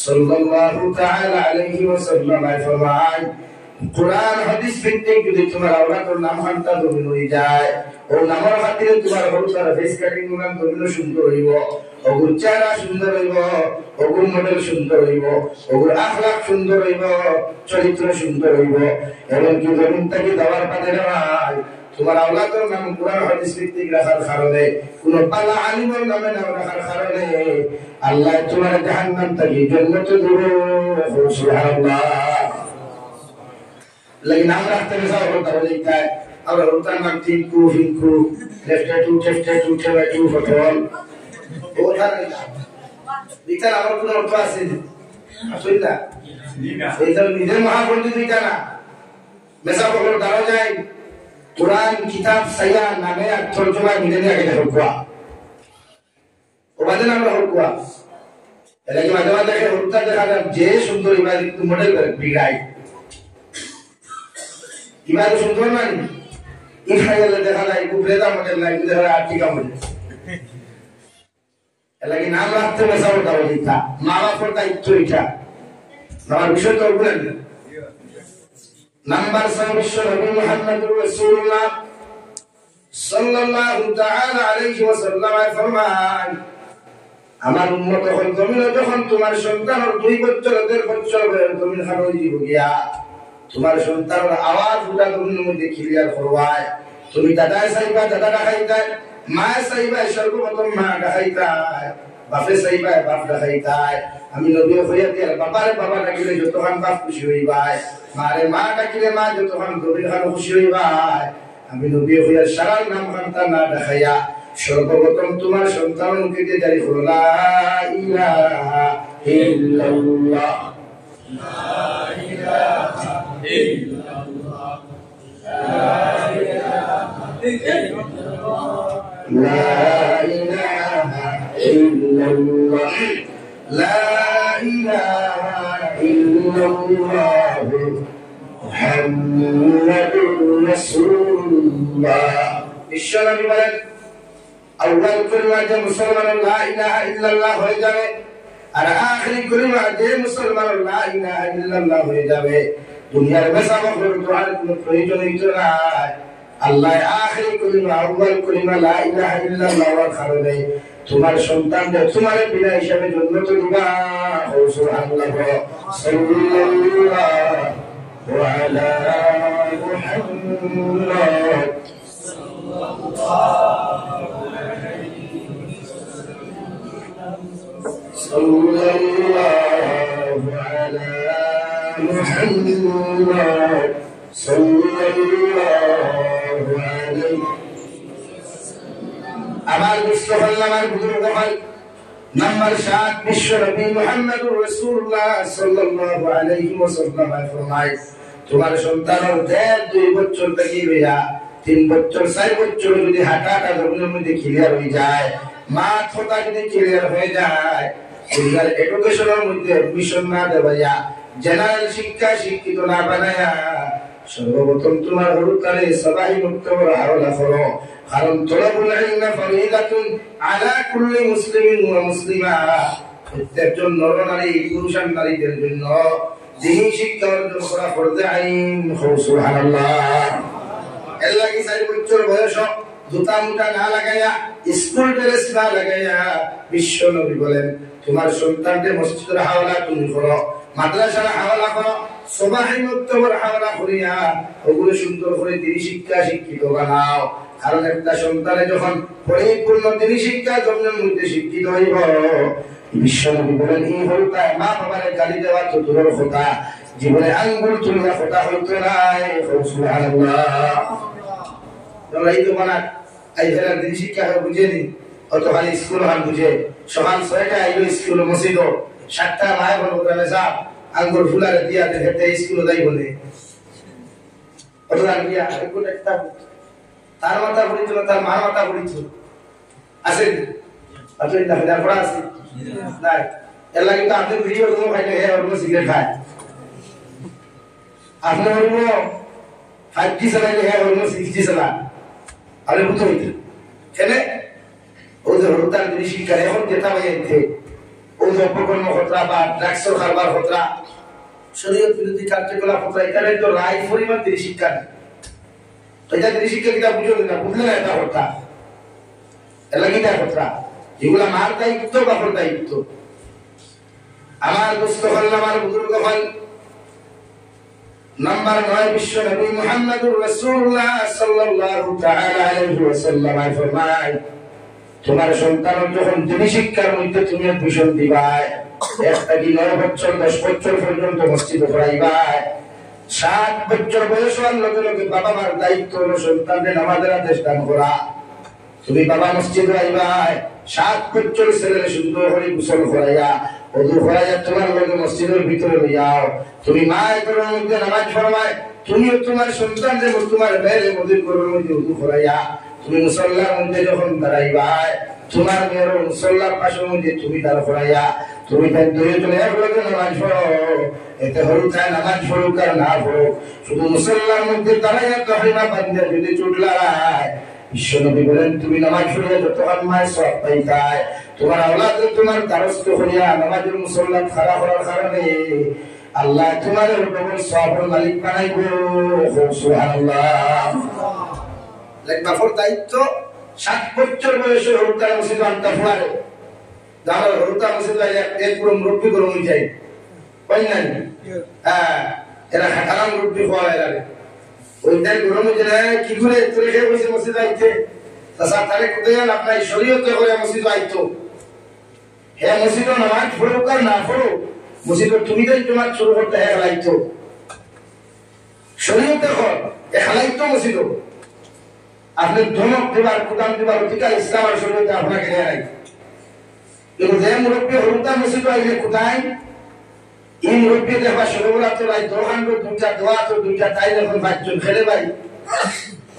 সাল্লাল্লাহু তাআলা আলাইহি ওয়াসাল্লাম ফরমান কোরআন হাদিস ভিত্তিক যদি তোমার আওলাদের নাম হান্তা জমিন হয়ে যায় ও নামের খাতিরে তোমার হরতার ফেস কাটিং নাম জমিন সুন্দর হইব ওগুর চেহারা সুন্দর হইব ওগুর মডেল সুন্দর হইব ওগুর আখলাক সুন্দর হইব চরিত্র সুন্দর হইব এমনকি জমিন থেকে দেওয়ার পাতে নয় তোমার আওলাদের নাম কোরআন হাদিস ভিত্তিক রাখার কারণে কোন পালা আলিমের নামে নাম রাখার কারণে আল্লাহ তোমার জাহান্নাম থেকে জান্নাতে দিবে সুবহানাল্লাহ लेकिन हम रास्ते में सब होता रहता है और होता ना टिंकू हिंकू लेफ्ट टू टू फटोल वो था ना दिखता ना और कुछ और पास है सुनता इधर इधर महापंडित दिखता ना मैं सब लोग डालो जाए कुरान किताब सया नामे तर्जुमा मिलने आगे होगा वो बाद में हम होगा लेकिन बाद में देखे होता देखा जे सुंदर इबादत मॉडल बिगाई ইবাদত সুন্দর মানে ইফাইলে দেখা যায় কুবরেদা মডেল নাই দেখা যায় আর্টিকা মডেল এলাকি নাম রাখতে মেসাও দাও দিতা মা বাবার দায়িত্ব এটা আমার বিষয় তো বলেন নাম্বার 6 বিশ্ব নবী মুহাম্মদুর রাসূলুল্লাহ সাল্লাল্লাহু তাআলা আলাইহি ওয়াসাল্লাম ফরমান আমার উম্মত হল জমিন যখন তোমার সন্তানের 2 বছর 1.5 বছর বয়স জমিন হারই দিব গিয়া তোমার সন্তানের আওয়াজ উঠা জমিনের মধ্যে ক্লিয়ার করবায় তুমি দাদা সাইবা দাদা ডাকাইতা মা সাইবা সর্বপ্রথম মা ডাকাইতা বাপে সাইবা বাপ ডাকাইতা আমি নবী হইয়া দিয়া বাবারে বাবা ডাকিলে যতক্ষণ বাপ খুশি হইবাই মারে মা ডাকিলে মা যতক্ষণ জমিন খান খুশি হইবাই আমি নবী হইয়া সারার নাম খানতা না ডাকাইয়া সর্বপ্রথম তোমার সন্তান মুখে দিয়ে জারি করো লা ইলাহা ইল্লাল্লাহ লা ইলাহা ইল্লাল্লাহ লা ইলাহা ইল্লাল্লাহ লা ইলাহা ইল্লাল্লাহ মুহাম্মাদুর রাসূলুল্লাহ বিশ্বনবী বলেন আউয়াল কালিমা যে মুসলমান লা ইলাহা ইল্লাল্লাহ হয়ে যাবে আর আখরি কালিমা যে মুসলমান লা ইলাহা ইল্লাল্লাহ হয়ে যাবে দুনিয়ার মেসামা করে দোয়ার কোনো প্রয়োজন হইতো না আল্লাহ আখিরি কলিমা আউয়াল কলিমা লা ইলাহা ইল্লাল্লাহর কারণে তোমার সন্তানদের তোমার বিনা হিসাবে জন্ম তো দিবা। সুবহানাল্লাহ। সাল্লাল্লাহু আলা মুহাম্মদ সাল্লাল্লাহু আলা মুহাম্মদ সাল্লাল্লাহু আলাইহি। আমার মুস্তাফা আমার বুজুর্গ ভাই নাম্বার 7 বিশ্ব নবী মুহাম্মদুর রাসূলুল্লাহ সাল্লাল্লাহু আলাইহি ওয়াসাল্লাম ফরমায় তোমার সন্তানের 2 বছর থেকে লইয়া 3 বছর 4 বছর যদি হাঁটাটা জমিনের মধ্যে ক্লিয়ার হয়ে যায়, মাথাটা যদি ক্লিয়ার হয়ে যায়, পরিবার এডুকেশনের মধ্যে এডমিশন না দেওয়া, জেনারেল শিক্ষা শিক্ষিত না বানায়া, সর্বপ্রথম তোমার হরুকালে সবাই মুক্তবর হাওলা করো। কারণ তলাবুল ইলম ফরিদাতুন আলা কুল্লি মুসলিমিন ওয়া মুসলিমা, প্রত্যেকজন নরনারী পুরুষ আর নারীদের জন্য দ্বীনি শিক্ষা অর্জন করা ফরজে আইন। সুবহানাল্লাহ। এর লাগি 4 বছর বয়স জুতা মুটা না লাগাইয়া, স্কুল ড্রেস না লাগাইয়া বিশ্ব নবী বলেন তোমার সন্তানকে মসজিদের হাওলা তুমি করো, মাদ্রাসার হাওলা করো, সবাই মুক্তবর হাওলা করিয়া ওগুলো সুন্দর করে দ্বীনি শিক্ষা শিক্ষিত বানাও। কারণ একটা সন্তানে যখন পরিপূর্ণ দ্বীনি শিক্ষা জন্মের মধ্যে শিক্ষিত হইব, বিশ্বনবী বলেন এই হলতায় মা বাবারে গালি দেওয়া তো দূরের কথা, জীবনে আঙ্গুল তুলিয়া কথা হইতো নাই। সুবহানাল্লাহ। তোমরা এই তো বানা এই ফেরা দ্বীনি শিক্ষা বুঝে নি, অত খালি স্কুল হান বুঝে সকাল 6টা আইলো স্কুল মসজিদ, 7টা মায় বলো গ্রামে যাব আঙ্গুল ফুলারে দিয়া দেখতে স্কুল যাই বলে অত জান দিয়া একটু একটা তার মাথা পড়িত না, তার মার মাথা পড়িত আছে আচ্ছা এটা হেদার পড়া আছে নাই। এর লাগি তো আপনি ভিডিও কোনো খাইলে হে আর সিগারেট খায়, আপনি বলবো 5G চালাইলে হে আর 6G চালা, আরে বুঝতে হইতে কেনে ও যে হরতাল দ্বীনি শিক্ষা এখন যেটা হইতে ও যে অপকর্ম খতরা বা ড্রাগসের কারবার খতরা, শরীয়ত বিরোধী কার্যকলাপ খতরা, এখানে তো রায় পরিমাণ দ্বীনি শিক্ষা নেই। তো এটা দ্বীনি শিক্ষা কিটা বুঝো না, বুঝলে না এটা হত্যা, এলা কিটা হত্যা, এগুলা মার দায়িত্ব বাপর দায়িত্ব। আমার দোস্ত হল আমার বুজুর্গ হল নাম্বার 9 বিশ্ব নবী মুহাম্মদুর রাসূলুল্লাহ সাল্লাল্লাহু তাআলা আলাইহি ওয়াসাল্লাম ফরমায় তোমার সন্তান যখন দ্বীনি শিক্ষার মধ্যে তুমি এডমিশন দিবাই, একটা কি 9 বছর 10 বছর পর্যন্ত মসজিদে পড়াইবাই, 7 বছর বয়স হওয়ার লগে লগে বাবা মার দায়িত্ব হলো সন্তানকে নামাজের আদেশ দান করা। তুমি বাবা মসজিদে আইবাই, 7 বছর ছেলের সুন্দর করে গোসল করাইয়া ওযু করাইয়া তোমার লগে মসজিদের ভিতরে লইয়াও, তুমি মায়ের ঘরের মধ্যে নামাজ পড়াই, তুমিও তোমার সন্তানকে তোমার মেয়ের মধ্যে ঘরের মধ্যে ওযু করাইয়া তুমি মুসল্লার মধ্যে যখন দাঁড়াইবাই, তোমার মেয়ের মুসল্লার পাশের মধ্যে তুমি দাঁড় করাইয়া তুমি তার দুইজনে একলগে নামাজ পড়ো। এতে হল চায় নামাজ পড়ুক আর না পড়ুক, শুধু মুসল্লার মধ্যে দাঁড়াইয়া তহরিমা বান্দা যদি চুটলায়, বিশ্বনবী বলেন তুমি নামাজ পড়িয়া যত আল্লাহর সওয়াব পাইতাই, তোমার আওলাদ তোমার দ্বারস্থ হইয়া নামাজের মুসল্লা খাড়া করার কারণে আল্লাহ তোমার ডবল সওয়াবের মালিক বানাইবো। সুবহানাল্লাহ। বাপর দায়িত্ব 7 বছর বয়সে হরুতার মসজিদ আনতে ফুয়ারে দাঁড়ার হরুতার মসজিদ এক পুরো মুরব্বী করে হয়ে যায়, পাই না? হ্যাঁ, এরা খাটারাম মুরব্বী হওয়া এরা ওইটাই গরম যায় কি করে তুলে খেয়ে বসে মসজিদ আইতে তাছাড়া তারে কোথায় আপনার শরীয়তে করে মসজিদ আইতো, হ্যাঁ মসজিদ নামাজ পড়ুক আর না পড়ুক, মসজিদ তুমি তাই তোমার শুরু করতে হ্যাঁ খেলাইতো, শরীয়তে হল এ খেলাইতো মসজিদ আপনি ধমক দেবার কুদাম দেবার অধিকার ইসলাম আর শরীয়তে আপনাকে নেয় নাই। কিন্তু যে মুরব্বী হরুতা মসজিদ আইলে কোথায় এই মুরব্বী দেখবা সরবরাহ তো ভাই দোকান তো 2টা দোয়া তো 2টা তাই যখন 5 জন খেলে ভাই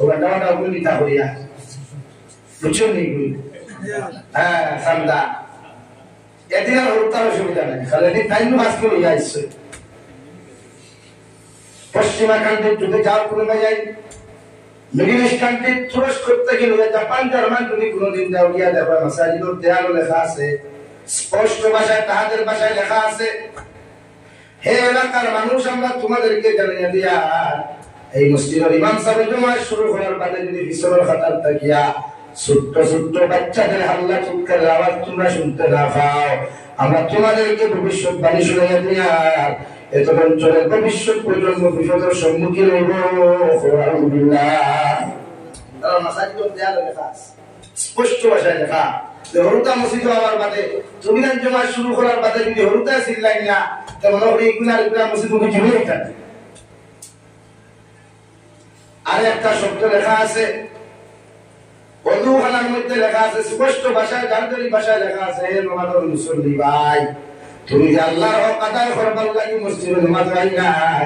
ওরা দাওয়াটা ওগুলো নিতা করিয়া বুঝছো নি? হ্যাঁ সামদা এদিন আর হরুতার অসুবিধা নাই, খালি টাইম পাস করে যাইছে। পশ্চিমা কান্ট্রি যদি যাও কোনো যাই, মিডিল ইস্ট কান্ট্রি তুরস্ক করতে গেলে জাপান জার্মান যদি কোনোদিন যাও গিয়া দেখবা মাসাজিদের দেয়ালে লেখা আছে, স্পষ্ট ভাষায় তাহাদের ভাষায় লেখা আছে, হে এলাকার মানুষ আমরা তোমাদেরকে জানিয়ে দিয়া এই মসজিদের ইমাম সাহেব জমা শুরু করার বাদে যদি বিশ্বর খাতার তাকিয়া ছোট্ট ছোট্ট বাচ্চাদের হাল্লা চিৎকারের আওয়াজ তোমরা শুনতে না পাও, আমরা তোমাদেরকে ভবিষ্যৎবাণী শুনাইয়া দিয়া এত অঞ্চলের ভবিষ্যৎ প্রজন্ম বিপদের সম্মুখীন হইব। স্পষ্ট ভাষায় লেখা যে হরুতা মসজিদ হওয়ার বাদে তুমি জমা শুরু করার বাদে যদি হরুতা চিল্লাই না তেমন মসজিদ জীবনই থাকে। আর একটা শব্দ লেখা আছে ওযুখানার মধ্যে লেখা আছে স্পষ্ট ভাষায় জারদারি ভাষায় লেখা আছে, হে নামাজের মুসল্লি ভাই, তুমি যে আল্লাহর হক আদায় করবার লাগি মসজিদে নামাজ পড়াই নাই,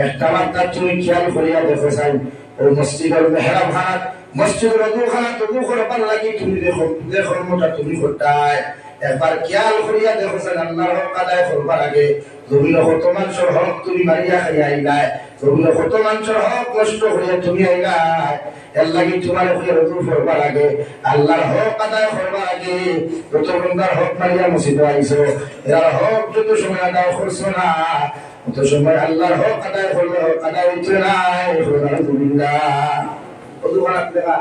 একটা মাত্রা তুমি খেয়াল করিয়া দেখো চাই ওই মসজিদের মেহরাব খানাত মসজিদের ওযুখানাত ওযু করবার লাগি তুমি দেখো যে কর্মটা তুমি করতাই একবার খেয়াল করিয়া দেখো চাই আল্লাহর হক আদায় করবার আগে জমিন কত মানুষের হক তুমি মারিয়া খাইয়া আইলাই, জমিন কত মানুষের হক নষ্ট করিয়া তুমি আইলাই, এর লাগি তোমার ওযু করবার আগে আল্লাহর হক আদায় করবার আগে যত বন্দার হক মারিয়া মসজিদে আইছো এর হক যত সময় আদায় করছো না অত সময় আল্লাহর হক আদায় করলে হক আদায় হইতো না। আলহামদুলিল্লাহ ওযু করার লেখা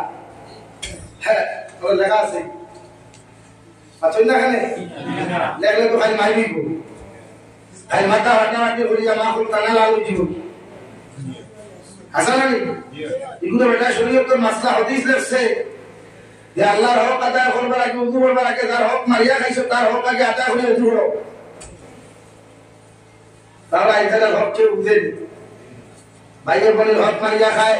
হ্যাঁ ওর লেখা আছে আচ্ছা না খানে লেখলে তো খালি মাইবি গো খালি মাথা মাটি করিয়া মা কোন কানা লালু জীব আসলে না এগুলো বেটা শরীয়তের মাসলা হাদিস লেখছে যে আল্লাহর হক আদায় করবার আগে ওযু করবার আগে যার হক মারিয়া খাইছো তার হক আগে আদায় করে ওযু করো, তাহলে এখানে হক কেউ বুঝে ভাইয়ের বোনের হক মারিয়া খায়,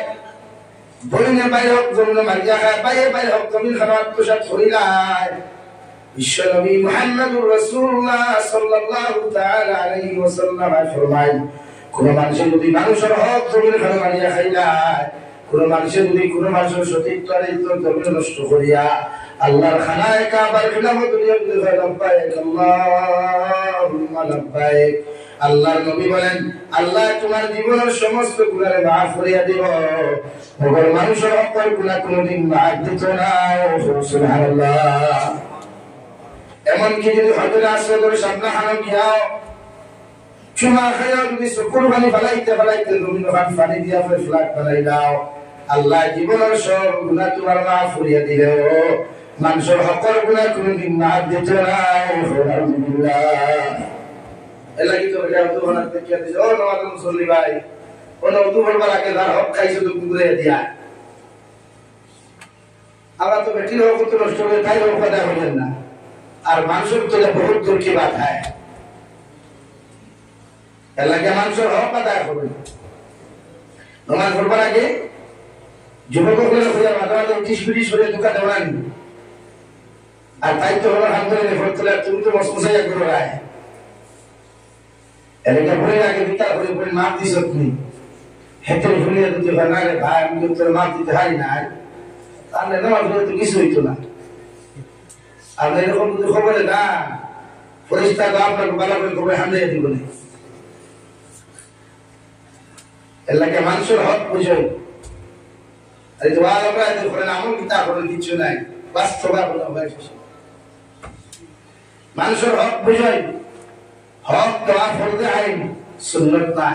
বোনের বাইরে হক জমিনে মারিয়া খায়, ভাইয়ের বাইরে হক জমিন খাওয়ার প্রসাদ করিলায়। বিশ্বনবী মুহাম্মদুর রাসূলুল্লাহ সাল্লাল্লাহু তাআলা আলাইহি ওয়াসাল্লাম ফরমায় কোন মানুষের যদি মানুষের হক জমিনে খাওয়া মারিয়া খাইলায়, কোন মানুষের যদি কোন মানুষের সতীত্ব আর ইজ্জত জমিন নষ্ট করিয়া আল্লাহর খানায় কাবার খিলাফত দুনিয়া বিজয় লাব্বাইক আল্লাহুম্মা লাব্বাইক, আল্লাহর নবী বলেন আল্লাহ তোমার জীবনের সমস্ত গুনাহ মাফ করিয়া দিব, মগর মানুষের হকের গুনাহ কোনদিন মাফ দিত না। সুবহানাল্লাহ। এমনকি যদি হযরত আসওয়াদের সামনে হানো গিয়াও চুমা খাইয়া যদি শুকর পানি ফলাইতে ফলাইতে জমিন পানি দিয়া ফ্লাট বানাই দাও, আল্লাহ জীবনের সব গুনাহ তোমার মাফ করিয়া দিলেও মানুষের হকের গুনাহ কোনদিন মাফ দিত না। আলহামদুলিল্লাহ। এলাকি তো এটা ওযু করার দেখিয়া দিছে ও নামাজ মুসল্লি ভাই, কোন ওযু করবার আগে যার হক খাইছো তো ঘুরে দিয়া আমরা তো বেটির হক তো নষ্ট করে তাই হক আদায় হলেন না, আর মানুষের তো বহুত দূর কি বাত হয়, এলাকি মানুষের হক আদায় করবে। নামাজ পড়বার আগে যুবক হলে হইয়া মাঝে মাঝে 30 করে দোকান দেওয়া নি, আর তাই তো হলো আলহামদুলিল্লাহ ফরতলা তুমি তো মসমসাইয়া করে রায় এলাকা ভরে আগে বিচার করে বলে মাপ দিস তুমি হেঁটে ভুলিয়ে দিতে পারে না রে ভাই, আমি তোর মাপ দিতে পারি না, তাহলে নামাজ পড়ে তো কিছু হইতো না। আপনি এরকম যদি খবরে না ফেরেশতা তো আপনাকে ভালো করে খবরে হামলে দিব না। এলাকা মানুষের হক বুঝই আর এই দোয়া আমরা এত করে আমল কিতাব করে কিছু নাই, বাস্তবায়ন হবে। মানুষের হক বুঝই, হক দেওয়া ফরজে আইন সুন্নাত না,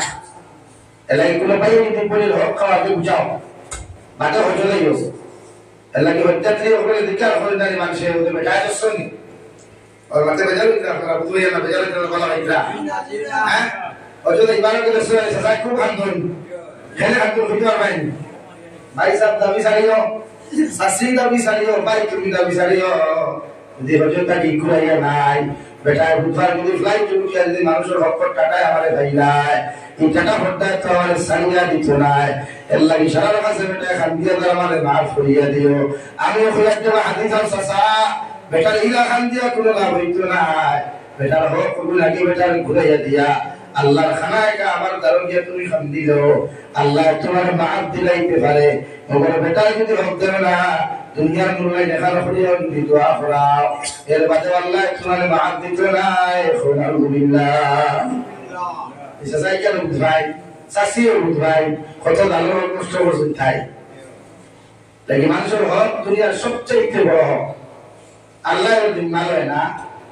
এলাকাগুলো বাইরে নিতে বলে হক খাওয়াকে বুঝাও বাটা হয়ে যাইও, এলাকা হত্যাত্রী ওপরে দিকার করে দাঁড়িয়ে মানুষের ওদের বেটায় দর্শনী আর মাতে বেজাল ইকরা আপনারা বুঝিয়ে না বেজাল ইকরা বলা ইকরা হ্যাঁ অযথা ইবাদত দর্শন আছে সাই খুব আন্দোলন খেলে আন্দোলন হইতে পারবেন ভাই সাহেব দাবি সারিও শাস্ত্রী দাবি সারিও ভাই তুমি দাবি সারিও যদি অযথা কি কুরাইয়া নাই বেটায় বুধবার যদি ফ্লাইট চুরি যদি মানুষের হক টাটায় আমারে ভাইলাই এই টাটা হটায় তো আমারে সারিয়া দিত নাই, এর লাগি সারা কাছে বেটায় খান দিয়া দ্বারা আমারে মাফ করিয়া দিও। আমিও কইয়া দেব হাদিস আর সাসা বেটার ইলা খান দিয়া কোনো লাভ হইতো না, বেটার হক কোন আগে বেটার ঘুরাইয়া দিয়া আল্লাহর খানায় আবার দারুন গিয়া তুমি খান দিলো, আল্লাহ তোমার মাফ দিলাইতে পারে। মগর বেটার যদি হক দেবে না দুনিয়ার মুরলাই দেখানো করিয়া যদি দোয়া করাও এর বাদে আল্লাহ তোমার মাফ দিত না। আলহামদুলিল্লাহ। ইসা সাই কেন বুঝাই চাষিও বুঝাই কত দালোর কষ্ট করছেন তাই লাগি মানুষের হক দুনিয়ার সবচেয়ে বড় হক, আল্লাহর দিন মাল হয় না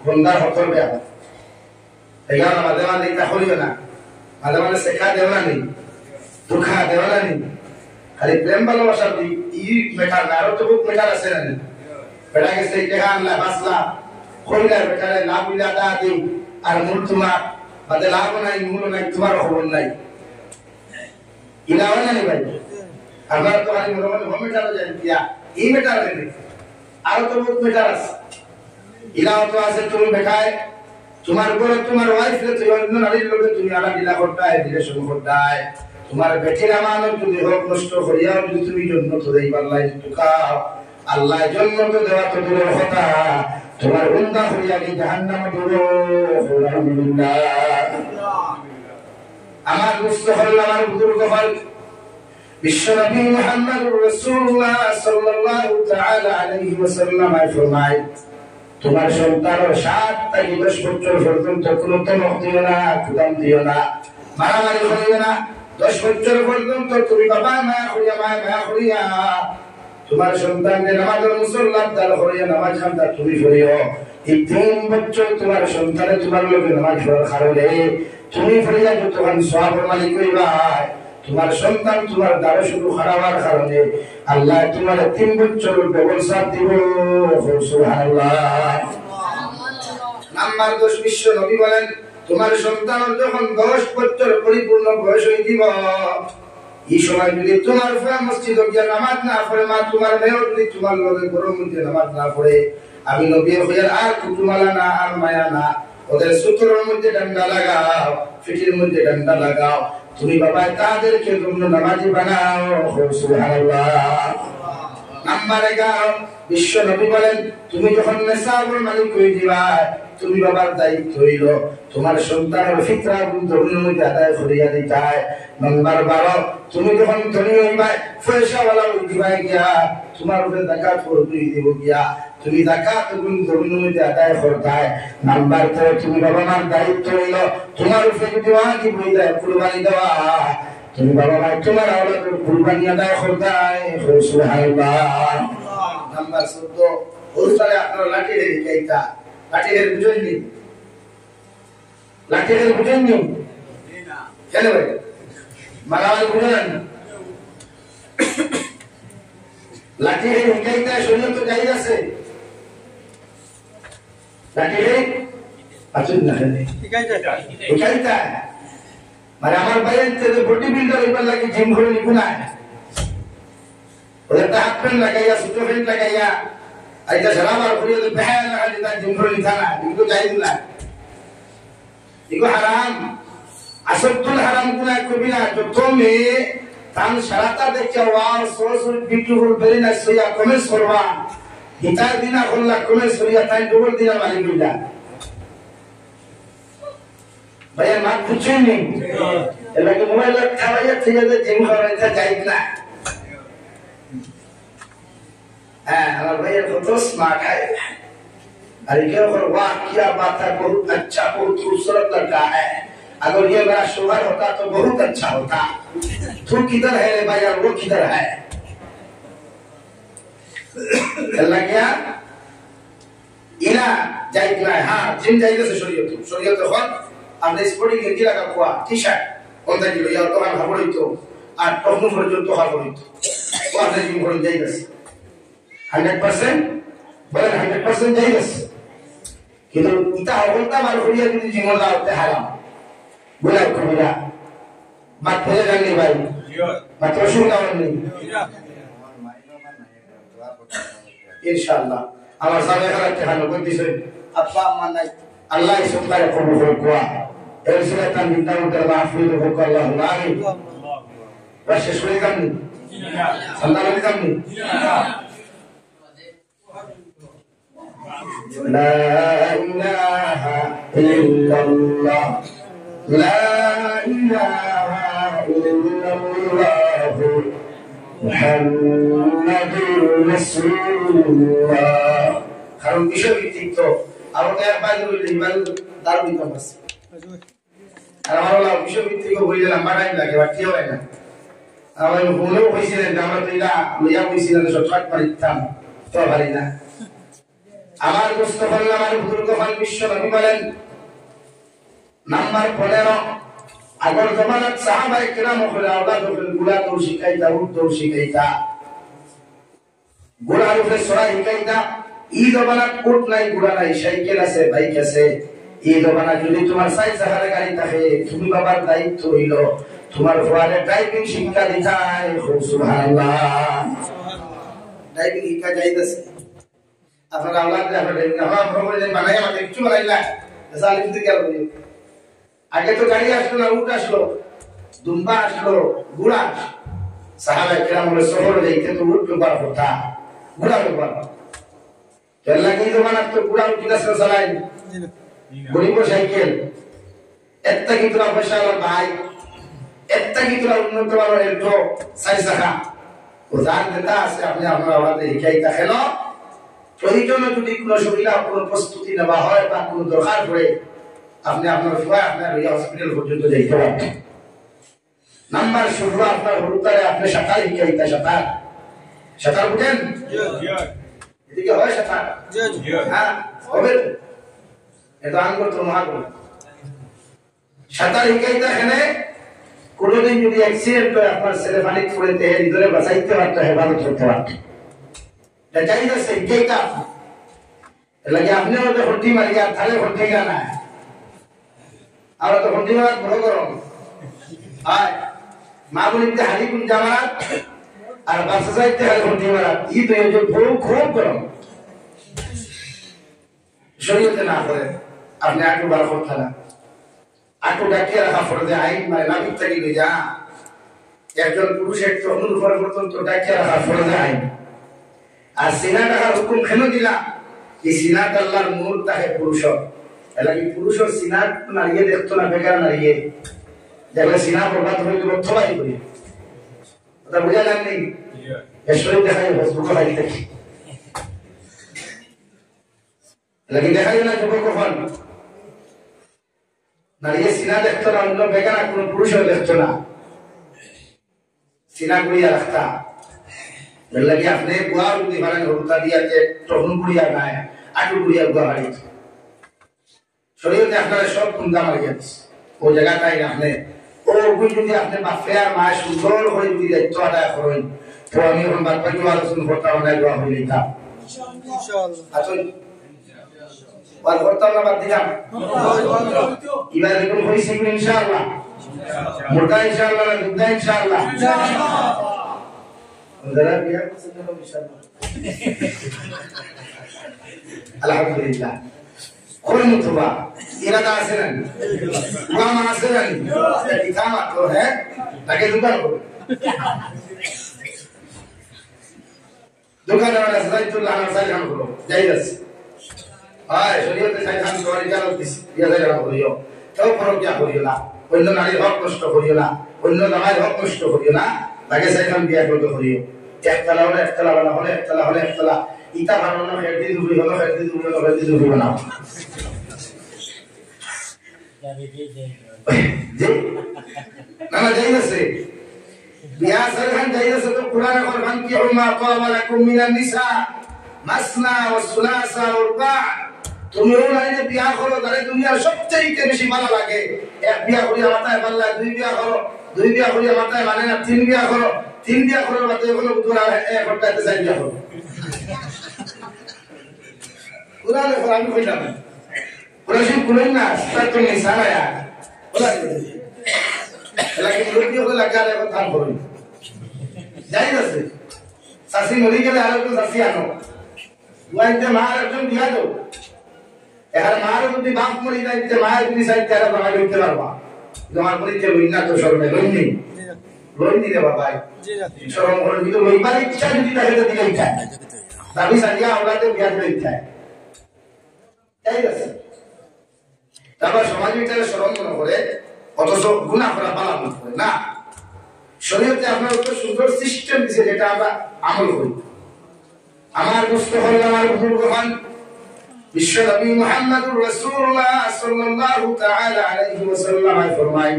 বন্দার হকর ব্যাপার। এগারো মাঝে মাঝে এটা করিও না, মাঝে মাঝে শেখা দেও না নেই দুঃখা দেওয়া নি খালি প্রেম ভালোবাসা ই মেটার না আরো তো খুব মেটার আছে না বেটা গেছে টাকা আনলা বাসলা কইলার বেটারে লাভ মিলা দা দিই আর মূল তোমার বাদে লাভ নাই মূল নাই তোমার খবর নাই ইলাও না ভাই আমার তো খালি মনে মনে মেটার জানি দিয়া এই মেটার নেই আরো তো বহুত মেটার আছে ইলাও তো আছে তুমি বেটায় তোমার ঘরে তোমার ওয়াইফ রে তুই অন্য নারীর লোকে তুমি আলা দিলা করতায় রিলেশন করতায় তোমার বেটির আমানত যদি হোক নষ্ট করিয়াও যদি তুমি জন্য তো দেই আল্লাহ তুকাও আল্লাহ জন্য তো দেওয়া তো দূরের কথা তোমার উন্দা হইয়া কি জাহান্নামে দেবো আলহামদুলিল্লাহ আমার দুস্থ হল আমার বুজুর্গ হল বিশ্বনবী মুহাম্মদুর রাসূলুল্লাহ সাল্লাল্লাহু তাআলা আলাইহি ওয়াসাল্লাম ফরমায় তোমার সন্তানের 7 থেকে 10 বছর পর্যন্ত কোনো তমক দিও না কুদাম দিও না মারামারি করিও না 10 বছর পর্যন্ত তুমি বাবা মা করিয়া তোমার সন্তানকে নামাজের মুসল্লাত দাল করিয়া নামাজ কান্দা তুমি পড়িও এই 3 বছর তোমার সন্তানে তোমার লোকে নামাজ পড়ার কারণে তুমি পড়িয়া যতক্ষণ সওয়াবের মালিক হইবা তোমার সন্তান তোমার দ্বারা শুধু খারাপের কারণে আল্লাহ তোমার 3 বছর ব্যবস্থা দিব সুবহানাল্লাহ নাম্বার 10 বিশ্ব নবী বলেন তোমার সন্তান যখন 10 বছর পরিপূর্ণ বয়স হয়ে দিব এই সময় যদি তোমার ফা মসজিদ গিয়ে নামাজ না পড়ে মা তোমার মেয়ে যদি তোমার লগে গরম মধ্যে নামাজ না পড়ে আমি নবী হইয়ার আর কুতুমালা না আর মায়া না ওদের সূত্রের মধ্যে ডান্ডা লাগাও ফিটির মধ্যে ডান্ডা লাগাও তুমি বাবা তাদেরকে তোমরা নামাজি বানাও সুবহানাল্লাহ নাম্বার 11 বিশ্ব নবী বলেন তুমি যখন নেশাবুল মালিক হয়ে দিবা তুমি বাবার দায়িত্ব হইল তোমার সন্তানের ফিতরা ধর্মের মধ্যে আদায় করিয়া দিতে হয় নাম্বার 12 তুমি যখন ধনী হইবা পয়সাওয়ালা হয়ে দিবা গিয়া তোমার উপরে যাকাত ফরজ দিব গিয়া তুমি যাকাত ধর্মের মধ্যে আদায় করতে হয় নাম্বার 13 তুমি বাবা মার দায়িত্ব হইল তোমার উপরে যদি ওয়াজিব হয়ে যায় কুরবানি দেওয়া তুমি বাবা মা তোমার আওলাদের কুরবানি আদায় করতে হয় সুবহানাল্লাহ নাম্বার 14 ওরসালে আপনারা লাঠি রেখে যাইতা লাঠির বুঝেননি লাঠির বুঝেননি না কেন ভাই মারামারি বুঝেন লাঠির হিকাইতা শরীয়ত তো যাই আছে লাঠির আচুন না হিকাইতা মানে আমার ভাইয়ের থেকে বডি বিল্ডার হইবার লাগে জিম করে নিপুনা ওদের হাত প্যান্ট লাগাইয়া সুতো প্যান্ট লাগাইয়া আইতা সালাম আর করিয়া তো বেহায়া লাগা দিতা জিমফর লিথানা এগুলো জায়েজ না এগুলো হারাম আসতুল হারাম গুনাহ কবিরা যত মে তান সারাতা দেখে ওয়াও সোসুল বিউটিফুল ভেরি নাইস সোয়া কমেন্টস করবা হিতার দিনা হল্লা কমেন্টস করিয়া তাই ডবল দিনা মালিক হইলা ভাইয়া মা বুঝছেন নি এলাকে মোবাইল খাওয়াইয়া থেকে জিম করাইতা জায়েজ না हमारे भैया को तो स्मार्ट है अरे क्या और वाह क्या बात है बहुत अच्छा बहुत खूबसूरत लड़का है अगर ये मेरा शोहर होता तो बहुत अच्छा होता तू किधर है रे भैया वो किधर है अल्लाह क्या इना जाइए ना हाँ जिम जाइए से शरीयत तो कौन आपने स्पोर्टिंग गिर लगा हुआ टी-शर्ट कौन सा किलो या तो हम हबड़ी तो आठ टोकन फर्जन तो हबड़ी तो वो आपने जिम कर जाइए 100% বলেন 100% জায়েজ কিন্তু এটা অবলতা বার করিয়া যদি জীবন দাওতে হারাম বলে কবিরা বাত ফেলে জানি ভাই মাত্র শুনলামনি ইনশাআল্লাহ আমার সামনে খারাপ খানো কোন দিছে আপা আম্মা নাই আল্লাহ সুবহানাহু কবুল করুক এর সিলে তান বিদ্যা মধ্যে মাহফুজ হোক আল্লাহ আমিন বাস শুনে কামনি সাল্লাল্লাহু কামনি لا إله إلا الله لا إله إلا الله محمد رسول الله কারণ বিষয় ভিত্তিক তো আমাকে একবার লিবাল দারুণ দিতে পারছে আর আমার বিষয় ভিত্তিক বইলে লম্বা টাইম লাগে বাট কি হয় না আমার বলেও কইছিলেন যে আমরা তো এটা লইয়া কইছিলেন শর্টকাট পারিতাম তো পারি না আমার মুস্তাফা আমার বুজুর্গ ভাই বিশ্ব নবী বলেন নাম্বার 15 আগর জমানাত সাহাবায়ে কেরাম হলে আওলাদ হলে গুলা দৌড় শিখাইতা উট দৌড় শিখাইতা গুড়ার উপরে সরা শিখাইতা ই জমানাত উট নাই গুড়া নাই সাইকেল আছে বাইক আছে এই জমানাত যদি তোমার সাই সাহারে গাড়ি থাকে তুমি বাবার দায়িত্ব হইল তোমার ফুয়ারে ড্রাইভিং শিক্ষা দিতাই সুবহানাল্লাহ ড্রাইভিং শিক্ষা যাইতেছে আপনার আওলাদরা আপনার ড্রাইভিং আমার প্রবলেম বানাই আমাকে কিছু বানাইলা জালিম দিকে আর বলি আগে তো গাড়ি আসলো না উট আসলো দুম্বা আসলো ঘোড়া সাহাবায়ে কেরাম বলে শহরে যাইতে তো উট ব্যবহার করতা ঘোড়া ব্যবহার তেল লাগি জমানাত তো ঘোড়া উট কিনা চালাই গরিব সাইকেল একটা কি তোরা পয়সা আমার ভাই একটা কি তোরা উন্নত মানের এল্টো সাই চাকা ও জান দেতা আছে আপনি আপনার আওলাদে শিখাইতা খেল প্রয়োজনে যদি কোনো সুবিধা কোনো প্রস্তুতি নেওয়া হয় বা কোনো দরকার পড়ে আপনি আপনার ফুয়া আপনার হসপিটাল পর্যন্ত যাইতে পারবেন নাম্বার শুরু আপনার হরুতারে আপনি সাঁতার শিখাইতা সাঁতার বুঝেন এদিকে হয় সাঁতার হ্যাঁ হবে তো এটা আঙ্গুল তো মহাগুণ সাঁতার শিখাইতা এখানে কোনোদিন যদি অ্যাক্সিডেন্ট হয় আপনার ছেলে পানিতে পড়েতে হৃদয়ে বাঁচাইতে পারতো হেফাজত করতে পারতো এটা চাইতে শিখাইতা লাগে আপনি হয়তো হন্টি মারি আর তাহলে হন্টি গানা আমরা তো হন্টি মারা বড় গরম আর মা বলিতে হারি কোন জামাত আর বাচ্চা চাইতে হারি হন্টি মারা ই তো এই যে খুব গরম শরীয়তে না করে আপনি আটু বার করতে না আটু ডাকিয়ে রাখা ফরজে আইন মানে নাবিক থেকে যা একজন পুরুষের তখন উপরে পর্যন্ত ডাকিয়ে রাখা ফরজে আইন আর সিনা ডাকার হুকুম কেন দিলা এই সিনাত আল্লাহর নূর তাকে পুরুষ এলাকি পুরুষের সিনাত নাড়িয়ে দেখতো না বেকার নাড়িয়ে দেখলে সিনা বরবাদ হয়ে গেল থবাই করি ওটা বুঝা লাগনি এসরে দেখাই ফেসবুকে লাগি দেখি এলাকি দেখাই না যুবক কখন নাড়িয়ে সিনা দেখতো না অন্য বেকার কোনো পুরুষও দেখতো না সিনা করিয়া রাখতা লাগে আপনি বুয়া রুটি বানান হরুতা দিয়া যে তখন গুড়িয়া নাই আটু গুড়িয়া বুয়া বাড়ি শরীয়তে আপনারা সব কুন্দা মারিয়া দিচ্ছে ও জায়গাটাই আপনি ও ওগুলো যদি আপনি বাপে আর মা সুন্দর করে যদি দায়িত্ব আদায় করেন তো আমি এখন বাপ্পাকে আলোচনা করতাম না দোয়া হয়ে যেতাম আসুন আর করতাম না বাদ দিলাম এবার এরকম হয়েছে ইনশাআল্লাহ মোটা ইনশাআল্লাহ না দুধা ইনশাআল্লাহ আলহামদুলিল্লাহ কোন মুতবা ইরাদা আছে না ওয়ামা আছে না ইকামা তো है তাকে দোকান করো দোকানে वाला সাইদুল্লাহ সাইখান করো জায়েজ আয় শরীয়তে সাইখান করে কারণ দিস ইয়া জায়গা করিও কেউ ফরক যা করিও না অন্য নারীর হক নষ্ট করিও না অন্য জামাইয়ের হক নষ্ট করিও না তাকে সাইখান বিয়া করতে করিও একতলা হলে একতলা বানা হলে একতলা হলে একতলা ইটা বানানো হেডি দুবি হলো হেডি দুবি হলো হেডি দুবি বানাও জি না যাইছে বিয়া সরহান যাইছে তো কুরআন কোরআন কি উম্মা কাওয়া লাকুম মিনান নিসা মাসনা ওয়া সুলাসা ওয়া রুবা তুমি ওনারে বিয়া করো তারে দুনিয়ার সবচেয়ে বেশি ভালো লাগে এক বিয়া করিয়া মাথায় পাল্লা দুই বিয়া করো দুই বিয়া করিয়া মাথায় মানে না তিন বিয়া করো তিন বিয়া করার মাথায় কোনো বুঝরা এক ঘন্টাতে চাই বিয়া করো কুরআনে কোরআন কইলাম কুরআন কুরআন না তার তো নিসারা ya বলা লাগে লোকই হলো লাগারে কথা বলুন যাই আছে সাসি মরি গেলে আর একটু সাসি আনো ওইতে মার একজন দিয়া দাও এর মার যদি বাপ মরি যাইতে মায়ের যদি সাইড তারা বাবা করতে পারবা তোমার পরিচয় লইনা তো সরবে লইনি লইনি রে বাবা জি জি শরম করে দিলে লইবার ইচ্ছা যদি থাকে তো দিলে ইচ্ছা দাবি সারিয়া আওলাদে বিয়া করে ইচ্ছা তাই আছে তারপর সমাজ ভিতরে শরম মনে করে অথচ গুনাহ করা পালা মনে করে না শরীয়তে আপনার একটা সুন্দর সিস্টেম দিয়েছে যেটা আমরা আমল করি আমার দুস্থ হল আমার বুজুর্গ হন বিশ্ব নবী মুহাম্মদুর রাসূলুল্লাহ সাল্লাল্লাহু তাআলা আলাইহি ওয়াসাল্লাম ফরমায়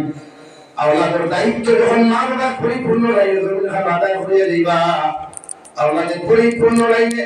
আওলাদের দায়িত্ব যখন মা বাবা পরিপূর্ণ লাইনে আদায় করে দিবা আওলাদের পরিপূর্ণ লাইনে